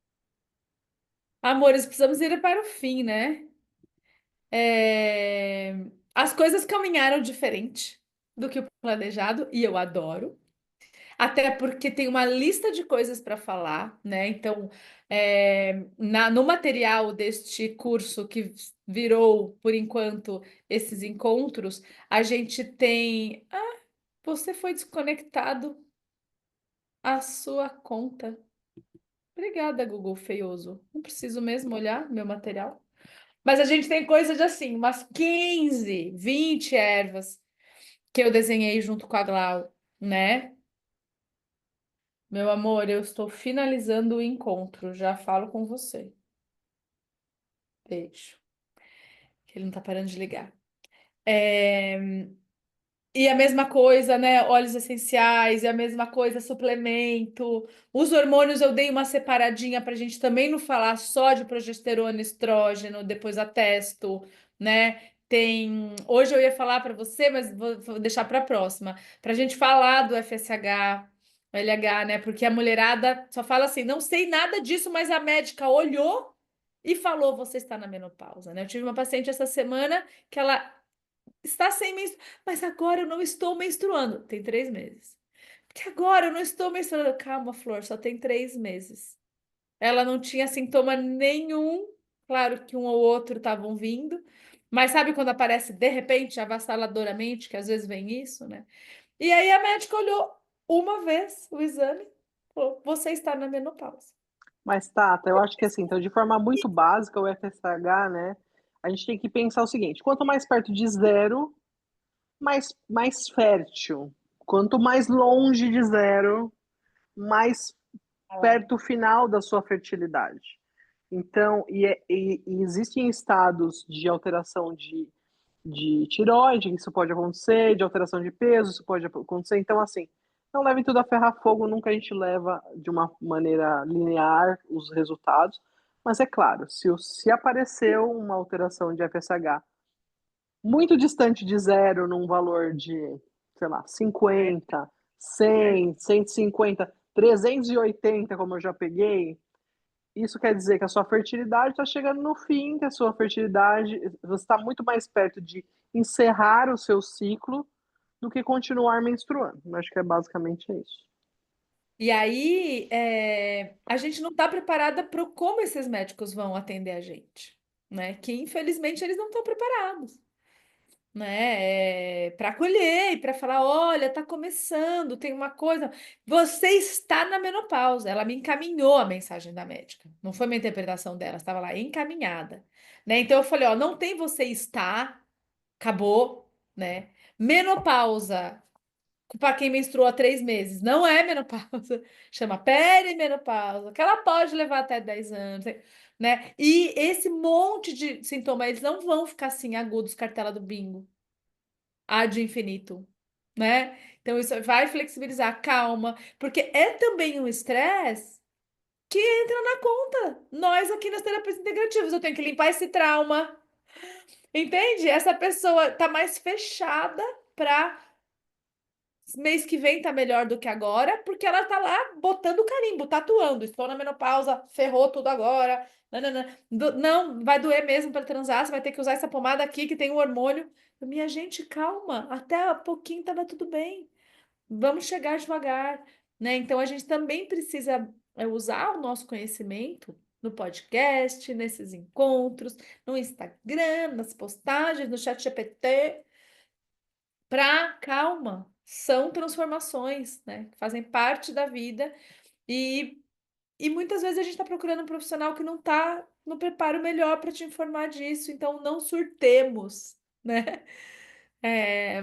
Amores, precisamos ir para o fim, né? É, as coisas caminharam diferente do que o planejado e eu adoro. Até porque tem uma lista de coisas para falar, né? Então, no material deste curso que virou, por enquanto, esses encontros, a gente tem. Ah, você foi desconectado à sua conta. Obrigada, Google Feioso. Não preciso mesmo olhar meu material. Mas a gente tem coisa de assim, umas 15, 20 ervas que eu desenhei junto com a Glau, né? Meu amor, eu estou finalizando o encontro. Já falo com você. Beijo. Ele não tá parando de ligar. É, e a mesma coisa, né? Óleos essenciais, e a mesma coisa, suplemento. Os hormônios eu dei uma separadinha para a gente também não falar só de progesterona, estrógeno, depois atesto, né? Tem. Hoje eu ia falar para você, mas vou deixar para a próxima. Para a gente falar do FSH, LH, né? Porque a mulherada só fala assim: não sei nada disso, mas a médica olhou e falou: você está na menopausa, né? Eu tive uma paciente essa semana que ela está sem menstruação. Mas agora eu não estou menstruando. Tem 3 meses. Porque agora eu não estou menstruando. Calma, Flor, só tem 3 meses. Ela não tinha sintoma nenhum. Claro que um ou outro estavam vindo. Mas sabe quando aparece de repente, avassaladoramente, que às vezes vem isso, né? E aí a médica olhou uma vez o exame, falou: você está na menopausa. Mas, Tata, eu acho que assim, então, de forma muito básica, o FSH, né? A gente tem que pensar o seguinte: quanto mais perto de zero, mais fértil. Quanto mais longe de zero, mais perto o final da sua fertilidade. Então, e existem estados de alteração de tiroide, isso pode acontecer, de alteração de peso, isso pode acontecer. Então, assim, não leve tudo a ferro a fogo, nunca a gente leva de uma maneira linear os resultados. Mas é claro, se apareceu uma alteração de FSH muito distante de zero, num valor de, sei lá, 50, 100, 150, 380, como eu já peguei, isso quer dizer que a sua fertilidade está chegando no fim, que a sua fertilidade, você está muito mais perto de encerrar o seu ciclo do que continuar menstruando. Eu acho que é basicamente isso. E aí, a gente não está preparada para como esses médicos vão atender a gente, né? Que infelizmente eles não estão preparados, né? Para acolher e para falar: olha, tá começando, tem uma coisa, você está na menopausa. Ela me encaminhou a mensagem da médica, não foi uma interpretação dela, estava lá encaminhada, né? Então eu falei: ó, não tem você está, acabou, né? Menopausa. Para quem menstruou há 3 meses, não é menopausa, chama perimenopausa, que ela pode levar até 10 anos, né? E esse monte de sintomas, eles não vão ficar assim agudos, cartela do bingo, ad infinito, né? Então isso vai flexibilizar, calma, porque é também um estresse que entra na conta. Nós aqui nas terapias integrativas, eu tenho que limpar esse trauma, entende? Essa pessoa tá mais fechada para mês que vem tá melhor do que agora, porque ela tá lá botando carimbo, tatuando. Estou na menopausa, ferrou tudo agora. Nananã. Não, vai doer mesmo para transar, você vai ter que usar essa pomada aqui que tem o hormônio. Minha gente, calma, até há pouquinho tava tudo bem. Vamos chegar devagar, né? Então a gente também precisa usar o nosso conhecimento no podcast, nesses encontros, no Instagram, nas postagens, no chat GPT, para calma, são transformações, né? Que fazem parte da vida e, e muitas vezes a gente está procurando um profissional que não está no preparo melhor para te informar disso, então não surtemos, né?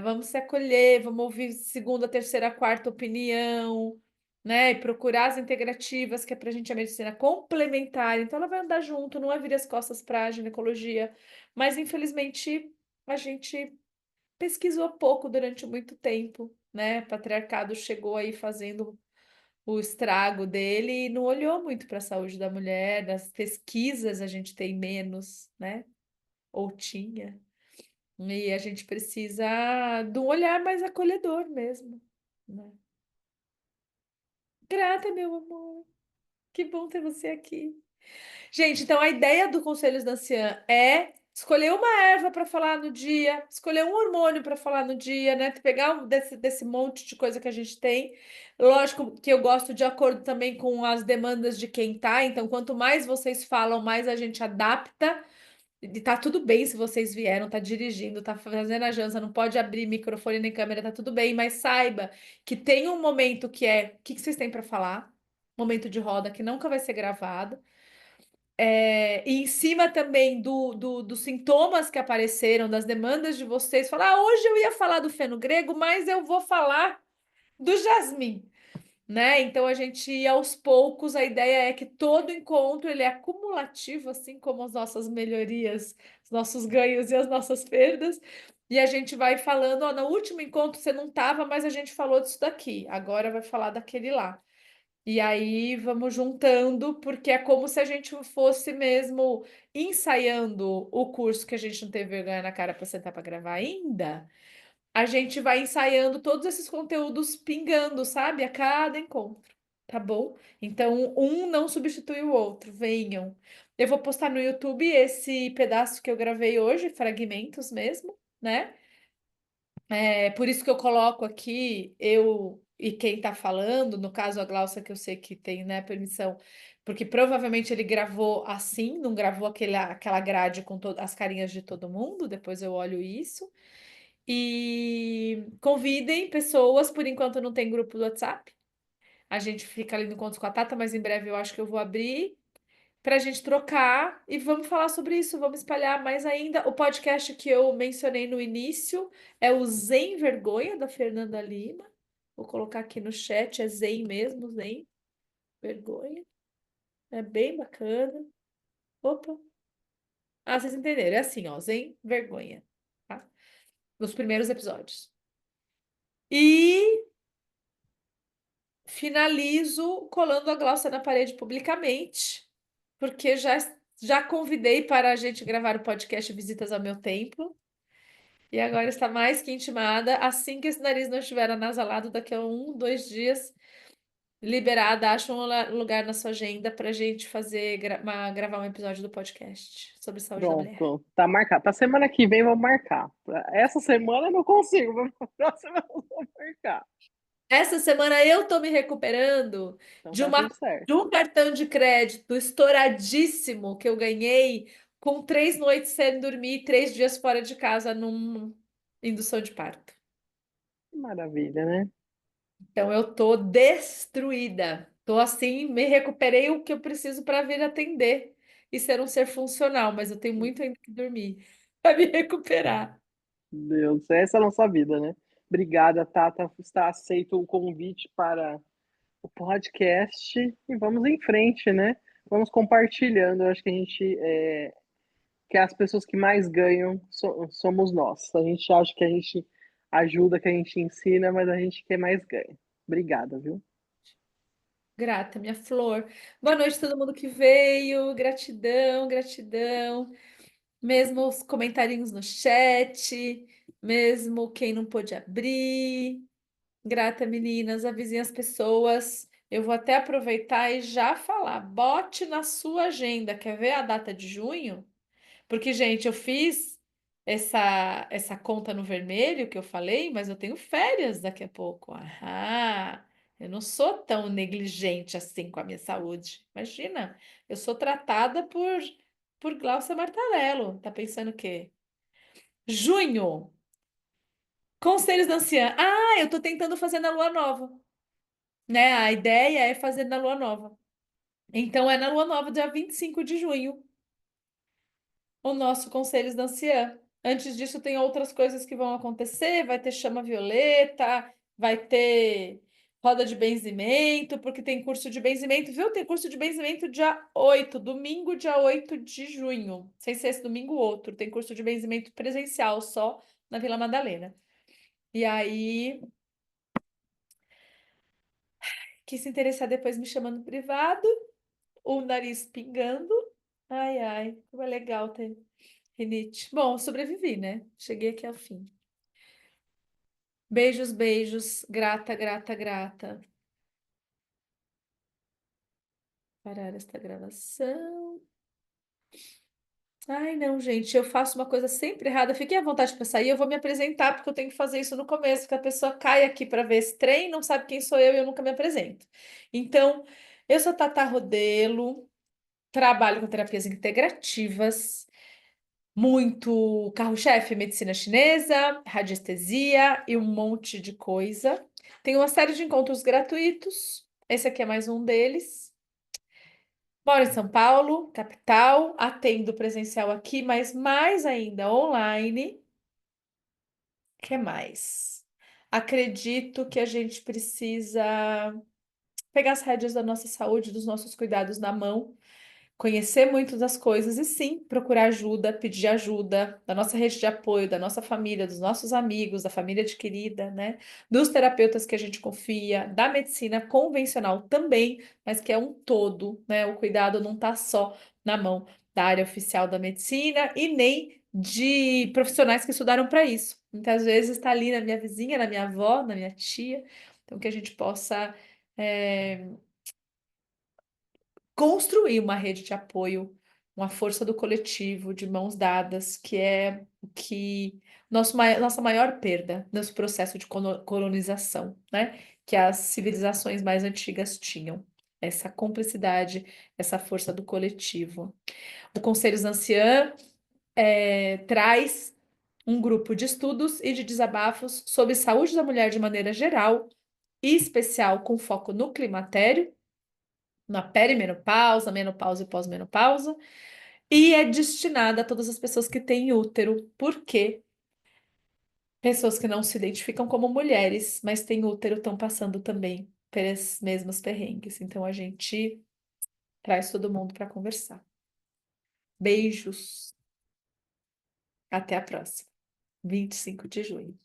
Vamos se acolher, vamos ouvir segunda, terceira, quarta opinião, né? E procurar as integrativas, que é para a gente a medicina complementar. Então ela vai andar junto, não é virar as costas para a ginecologia, mas infelizmente a gente pesquisou pouco durante muito tempo, né? O patriarcado chegou aí fazendo o estrago dele e não olhou muito para a saúde da mulher. Das pesquisas a gente tem menos, né? Ou tinha. E a gente precisa de um olhar mais acolhedor mesmo, né? Grata, meu amor. Que bom ter você aqui. Gente, então a ideia do Conselhos da Anciã é escolher uma erva para falar no dia, escolher um hormônio para falar no dia, né? Pegar desse monte de coisa que a gente tem. Lógico que eu gosto de acordo também com as demandas de quem tá, então quanto mais vocês falam, mais a gente adapta. E tá tudo bem se vocês vieram, tá dirigindo, tá fazendo a janta, não pode abrir microfone nem câmera, tá tudo bem, mas saiba que tem um momento que é o que vocês têm para falar, momento de roda que nunca vai ser gravado. E em cima também dos sintomas que apareceram, das demandas de vocês, falar, hoje eu ia falar do feno grego, mas eu vou falar do jasmim, né? Então a gente, aos poucos, a ideia é que todo encontro ele é acumulativo, assim como as nossas melhorias, os nossos ganhos e as nossas perdas. E a gente vai falando, ó, no último encontro você não estava, mas a gente falou disso daqui, agora vai falar daquele lá. E aí vamos juntando, porque é como se a gente fosse mesmo ensaiando o curso que a gente não teve vergonha na cara para sentar para gravar ainda. A gente vai ensaiando todos esses conteúdos pingando, sabe? A cada encontro, tá bom? Então, um não substitui o outro. Venham. Eu vou postar no YouTube esse pedaço que eu gravei hoje, fragmentos mesmo, né? É por isso que eu coloco aqui, eu e quem tá falando, no caso a Glaucia, que eu sei que tem, né, permissão, porque provavelmente ele gravou assim, não gravou aquela grade com as carinhas de todo mundo, depois eu olho isso. E convidem pessoas, por enquanto não tem grupo do WhatsApp. A gente fica ali no Contos com a Tata, mas em breve eu acho que eu vou abrir para a gente trocar e vamos falar sobre isso, vamos espalhar mais ainda. O podcast que eu mencionei no início é o Zen Vergonha, da Fernanda Lima. Vou colocar aqui no chat, é Zen mesmo, Zen Vergonha. É bem bacana. Opa! Ah, vocês entenderam. É assim, ó, Zen Vergonha, tá? Nos primeiros episódios. E finalizo colando a Glaucia na parede publicamente, porque já convidei para a gente gravar o podcast Visitas ao Meu Templo. E agora está mais que intimada. Assim que esse nariz não estiver anasalado, daqui a 1, 2 dias, liberada, acha um lugar na sua agenda para a gente fazer gravar um episódio do podcast sobre saúde da mulher. Pronto, tá marcado. Pra semana que vem vamos marcar. Essa semana eu não consigo, mas pra próxima eu vou marcar. Essa semana eu tô me recuperando Então de tá tudo de certo. um cartão de crédito estouradíssimo que eu ganhei com 3 noites sem dormir, 3 dias fora de casa num indução de parto. Que maravilha, né? Então eu tô destruída. Tô assim, me recuperei o que eu preciso para vir atender e ser um ser funcional, mas eu tenho muito ainda que dormir para me recuperar. Deus, essa é a nossa vida, né? Obrigada, Tata, está aceito o convite para o podcast e vamos em frente, né? Vamos compartilhando. Eu acho que a gente que as pessoas que mais ganham somos nós. A gente acha que a gente ajuda, que a gente ensina, mas a gente quer mais ganha. Obrigada, viu? Grata, minha flor. Boa noite a todo mundo que veio. Gratidão, gratidão. Mesmo os comentarinhos no chat, mesmo quem não pôde abrir. Grata, meninas, avisem as pessoas. Eu vou até aproveitar e já falar. Bote na sua agenda. Quer ver a data de junho? Porque, gente, eu fiz essa conta no vermelho que eu falei, mas eu tenho férias daqui a pouco. Ah, eu não sou tão negligente assim com a minha saúde. Imagina, eu sou tratada por Glaucia Martarello. Tá pensando o quê? Junho, Conselhos da Anciã. Ah, eu tô tentando fazer na lua nova, né? A ideia é fazer na lua nova. Então, é na lua nova, dia 25 de junho. O nosso Conselhos da Anciã. Antes disso, tem outras coisas que vão acontecer, vai ter chama violeta, vai ter roda de benzimento, porque tem curso de benzimento, viu? Tem curso de benzimento dia 8, domingo, dia 8 de junho. Sem ser esse domingo, outro. Tem curso de benzimento presencial só na Vila Madalena. E aí, quem se interessar depois me chamando no privado, o nariz pingando. Ai, ai, como é legal ter rinite. Bom, sobrevivi, né? Cheguei aqui ao fim. Beijos, beijos. Grata, grata, grata. Parar esta gravação. Ai, não, gente, eu faço uma coisa sempre errada. Fiquei à vontade para sair, eu vou me apresentar, porque eu tenho que fazer isso no começo, que a pessoa cai aqui para ver esse trem, não sabe quem sou eu e eu nunca me apresento. Então, eu sou Tata Rodelo, trabalho com terapias integrativas, muito carro-chefe, medicina chinesa, radiestesia e um monte de coisa. Tenho uma série de encontros gratuitos. Esse aqui é mais um deles. Moro em São Paulo, capital, atendo presencial aqui, mas mais ainda online. O que mais? Acredito que a gente precisa pegar as rédeas da nossa saúde, dos nossos cuidados na mão, conhecer muito das coisas e sim procurar ajuda, pedir ajuda da nossa rede de apoio, da nossa família, dos nossos amigos, da família adquirida, né? Dos terapeutas que a gente confia, da medicina convencional também, mas que é um todo, né? O cuidado não está só na mão da área oficial da medicina e nem de profissionais que estudaram para isso. Muitas vezes está ali na minha vizinha, na minha avó, na minha tia, então que a gente possa construir uma rede de apoio uma força do coletivo, de mãos dadas, que é o que nossa maior perda nesse processo de colonização, né? Que as civilizações mais antigas tinham. Essa cumplicidade, essa força do coletivo. O Conselhos Anciã traz um grupo de estudos e de desabafos sobre saúde da mulher de maneira geral, e especial com foco no climatério, na perimenopausa, menopausa e pós-menopausa, e é destinada a todas as pessoas que têm útero, porque pessoas que não se identificam como mulheres, mas têm útero, estão passando também pelas mesmas perrengues. Então a gente traz todo mundo para conversar. Beijos. Até a próxima. 25 de junho.